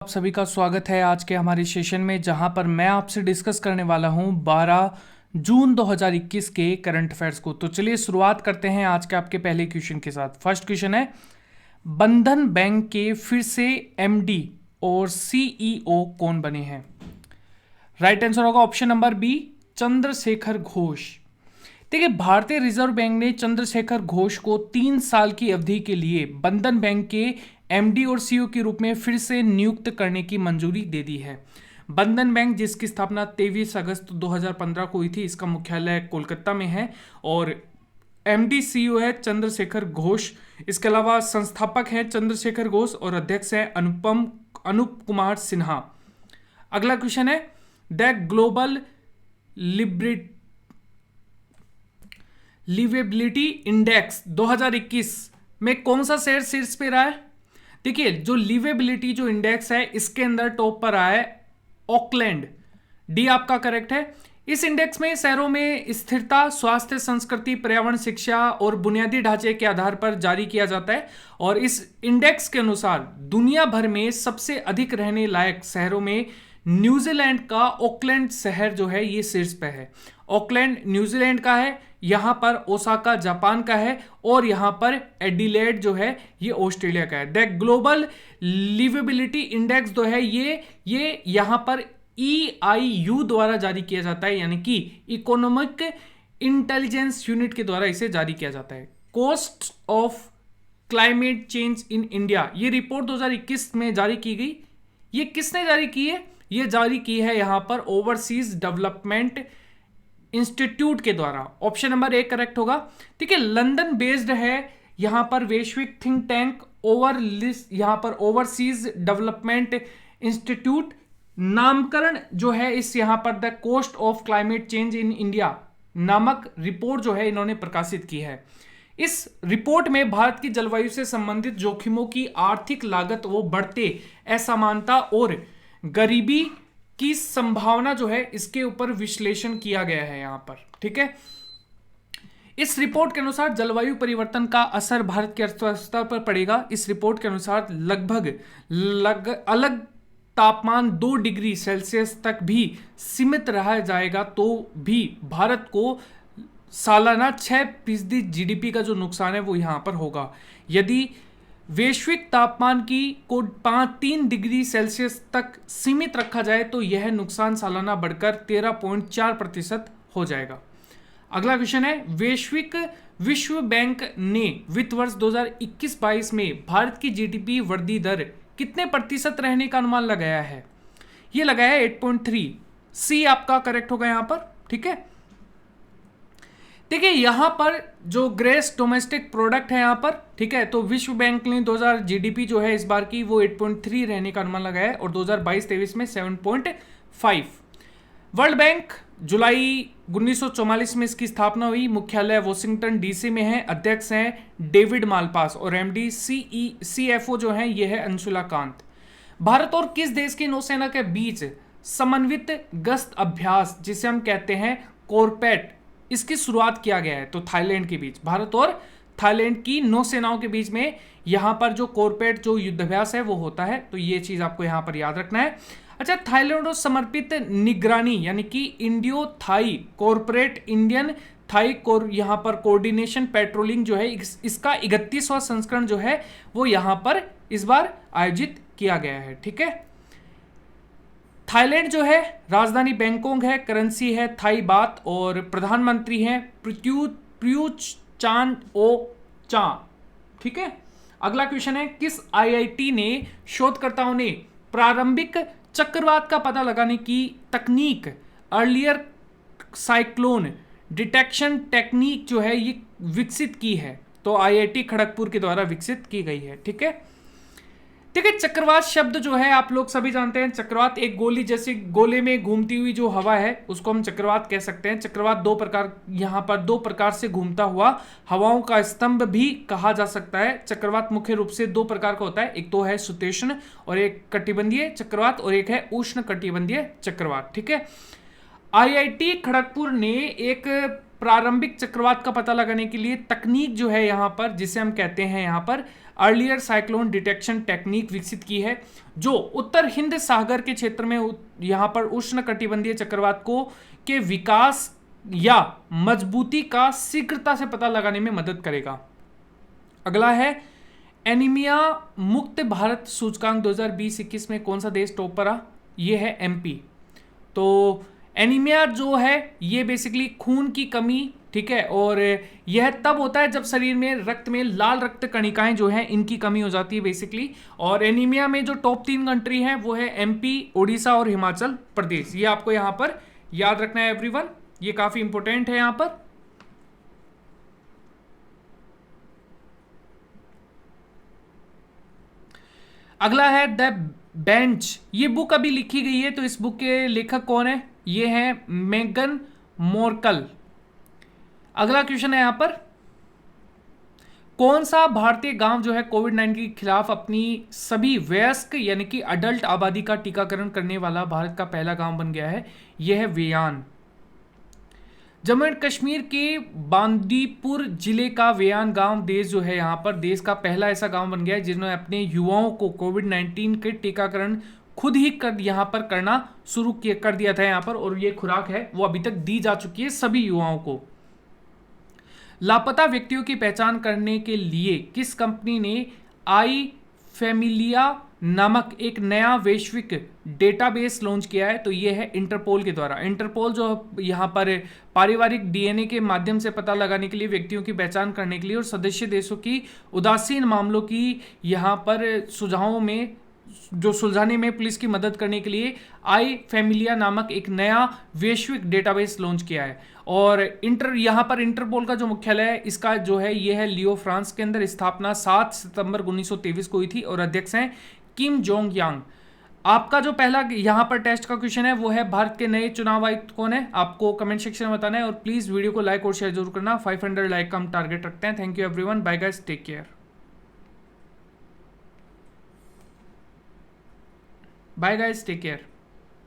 आप सभी का स्वागत है आज के हमारे सेशन में, जहां पर मैं आपसे डिस्कस करने वाला हूं 12 जून 2021 के करंट अफेयर्स को। तो चलिए शुरुआत करते हैं आज के आपके पहले क्वेश्चन के साथ। फर्स्ट क्वेश्चन है, बंधन बैंक के फिर से एमडी और सीईओ कौन बने हैं? राइट आंसर होगा option number B, Chandrashekhar Ghosh. देखिए, भारतीय रिजर्व बैंक ने चंद्रशेखर घोष को 3 साल की अवधि के लिए बंधन बैंक के एमडी और सीईओ के रूप में फिर से नियुक्त करने की मंजूरी दे दी है। बंधन बैंक, जिसकी स्थापना 23 अगस्त 2015 को हुई थी, इसका मुख्यालय कोलकाता में है और एमडी सीईओ है चंद्रशेखर घोष। इसके अलावा संस्थापक हैं चंद्रशेखर घोष और अध्यक्ष हैं अनूप कुमार सिन्हा। अगला क्वेश्चन है, द ग्लोबल लिवेबिलिटी इंडेक्स 2021 में कौन सा शहर शीर्ष पे रहा है? देखिए, जो लिवेबिलिटी जो इंडेक्स है, इसके अंदर टॉप पर आया है ऑकलैंड। डी आपका करेक्ट है। इस इंडेक्स में शहरों में स्थिरता, स्वास्थ्य, संस्कृति, पर्यावरण, शिक्षा और बुनियादी ढांचे के आधार पर जारी किया जाता है और इस इंडेक्स के अनुसार दुनिया भर में सबसे अधिक रहने लायक शहरों में न्यूजीलैंड का ऑकलैंड शहर जो है ये शीर्ष पे है। ऑकलैंड न्यूजीलैंड का है, यहां पर ओसाका जापान का है और यहां पर एडिलेड जो है ये ऑस्ट्रेलिया का है। द ग्लोबल लिवेबिलिटी इंडेक्स जो है ये यहां पर EIU द्वारा जारी किया जाता है, यानी कि इकोनॉमिक इंटेलिजेंस यूनिट के द्वारा इसे जारी किया जाता है। Cost of climate change in India, ये रिपोर्ट 2021 में जारी की गई। ये किसने जारी की है? ये जारी की है यहां पर ओवरसीज डेवलपमेंट इंस्टीट्यूट के द्वारा। ऑप्शन नंबर ए करेक्ट होगा। ठीक है, लंदन बेस्ड है यहां पर वैश्विक थिंक टैंक यहां पर ओवरसीज डेवलपमेंट इंस्टीट्यूट। नामकरण जो है इस यहां पर the cost of climate change in India नामक रिपोर्ट जो है इन्होंने प्रकाशित की है। इस रिपोर्ट में भारत की जलवायु से संबंधित जोखिमों की आर्थिक लागत, वो बढ़ते असमानता और गरीबी की संभावना जो है इसके ऊपर विश्लेषण किया गया है यहां पर। ठीक है, इस रिपोर्ट के अनुसार जलवायु परिवर्तन का असर भारत की अर्थव्यवस्था पर पड़ेगा। इस रिपोर्ट के अनुसार लगभग अलग तापमान 2 डिग्री सेल्सियस तक भी सीमित रहा जाएगा तो भी भारत को सालाना 6% जीडीपी का जो नुकसान है वो यहां पर होगा। यदि वैश्विक तापमान की को 3 डिग्री सेल्सियस तक सीमित रखा जाए तो यह नुकसान सालाना बढ़कर 13.4% हो जाएगा। अगला क्वेश्चन है, विश्व बैंक ने वित्त वर्ष 2021-22 में भारत की जीडीपी वृद्धि दर कितने प्रतिशत रहने का अनुमान लगाया है? यह लगाया है 8.3। सी आपका करेक्ट होगा यहां पर। ठीक है, देखिए यहां पर जो ग्रेस डोमेस्टिक प्रोडक्ट है यहां पर, ठीक है, तो विश्व बैंक ने 2000 जीडीपी जो है इस बार की वो 8.3 रहने का अनुमान लगाया है और 2022-23 में 7.5। वर्ल्ड बैंक जुलाई 1944 में इसकी स्थापना हुई। मुख्यालय वॉशिंगटन डीसी में है। अध्यक्ष हैं डेविड मालपास और एमडी CFO जो है ये है अंशुला कांत। भारत और किस देश की नौसेना के बीच समन्वित गश्त अभ्यास, जिसे हम कहते हैं कॉर्पेट, इसकी शुरुआत किया गया है? तो थाईलैंड के बीच, भारत और थाईलैंड की नौसेनाओं के बीच में यहां पर जो कॉर्पेट जो युद्धाभ्यास है वो होता है। तो ये चीज आपको यहां पर याद रखना है। अच्छा, थाईलैंड और समर्पित निगरानी यानी कि Indo Thai corporate Indian Thai यहां पर कोऑर्डिनेशन पेट्रोलिंग जो है इसका 31वां संस्करण जो है वो यहां पर इस बार आयोजित किया गया है। ठीक है, थाईलैंड जो है राजधानी बैंकॉक है, करेंसी है थाई बात और प्रधानमंत्री हैं प्रयूत चान ओ चा। ठीक है, अगला क्वेश्चन है, किस IIT ने शोधकर्ताओं ने प्रारंभिक चक्रवात का पता लगाने की तकनीक अर्लियर साइक्लोन डिटेक्शन टेक्निक जो है ये विकसित की है? तो IIT खड़गपुर के द्वारा विकसित की गई है। ठीक है, देखिए चक्रवात शब्द जो है आप लोग सभी जानते हैं, चक्रवात एक गोली जैसे गोले में घूमती हुई जो हवा है उसको हम चक्रवात कह सकते हैं। चक्रवात यहाँ पर दो प्रकार से घूमता हुआ हवाओं का स्तंभ भी कहा जा सकता है। चक्रवात मुख्य रूप से 2 प्रकार का होता है, एक तो है सुतेष्ण और एक कटिबंधीय चक्रवात और एक है उष्ण कटिबंधीय चक्रवात। ठीक है, IIT खड़गपुर ने एक प्रारंभिक चक्रवात का पता लगाने के लिए तकनीक जो है यहाँ पर, जिसे हम कहते हैं यहाँ पर अर्लियर साइक्लोन डिटेक्शन टेक्निक विकसित की है, जो उत्तर हिंद सागर के क्षेत्र में यहाँ पर उष्ण कटिबंधीय चक्रवात को के विकास या मजबूती का शीघ्रता से पता लगाने में मदद करेगा। अगला है एनीमिया मुक्त भारत सूचकांक 2020-21 में कौन सा देश टॉप पर रहा? ये है एमपी। तो एनीमिया जो है ये बेसिकली खून की कमी, ठीक है, और यह तब होता है जब शरीर में रक्त में लाल रक्त कणिकाएं जो हैं इनकी कमी हो जाती है बेसिकली। और एनीमिया में जो टॉप 3 कंट्री हैं वो है एमपी, ओडिशा और हिमाचल प्रदेश। ये आपको यहां पर याद रखना है एवरीवन, ये काफी इंपॉर्टेंट है यहां पर। अगला है द बेंच। ये बुक अभी लिखी गई है, तो इस बुक के लेखक कौन है? ये है मेगन मोर्कल। अगला क्वेश्चन है यहां पर, कौन सा भारतीय गांव जो है कोविड-19 के खिलाफ अपनी सभी वयस्क यानी कि अडल्ट आबादी का टीकाकरण करने वाला भारत का पहला गांव बन गया है? यह है वेयान। जम्मू एंड कश्मीर के बांदीपुर जिले का वेयान गांव देश जो है यहाँ पर देश का पहला ऐसा गांव बन गया है जिन्होंने अपने युवाओं को कोविड-19 के टीकाकरण खुद ही यहाँ पर करना शुरू कर दिया था यहाँ पर, और ये खुराक है वो अभी तक दी जा चुकी है सभी युवाओं को। लापता व्यक्तियों की पहचान करने के लिए किस कंपनी ने आई फैमिलिया नामक एक नया वैश्विक डेटाबेस लॉन्च किया है? तो ये है इंटरपोल के द्वारा। इंटरपोल जो यहाँ पर पारिवारिक डीएनए के माध्यम से पता लगाने के लिए, व्यक्तियों की पहचान करने के लिए और सदस्य देशों की उदासीन मामलों की यहाँ पर सुझावों में जो सुलझाने में पुलिस की मदद करने के लिए आई फैमिलिया नामक एक नया वैश्विक डेटाबेस लॉन्च किया है। और यहाँ पर इंटरपोल का जो मुख्यालय है इसका जो है ये है लियो, फ्रांस के अंदर। स्थापना 7 सितंबर 1923 को हुई थी और अध्यक्ष हैं किम जोंग यांग। आपका जो पहला यहाँ पर टेस्ट का क्वेश्चन है वो है भारत के नए चुनाव आयुक्त कौन है? आपको कमेंट सेक्शन में बताना है और प्लीज वीडियो को लाइक और शेयर जरूर करना। 500 लाइक का हम टारगेट रखते हैं। Thank you everyone, bye guys, take care, bye guys, take care.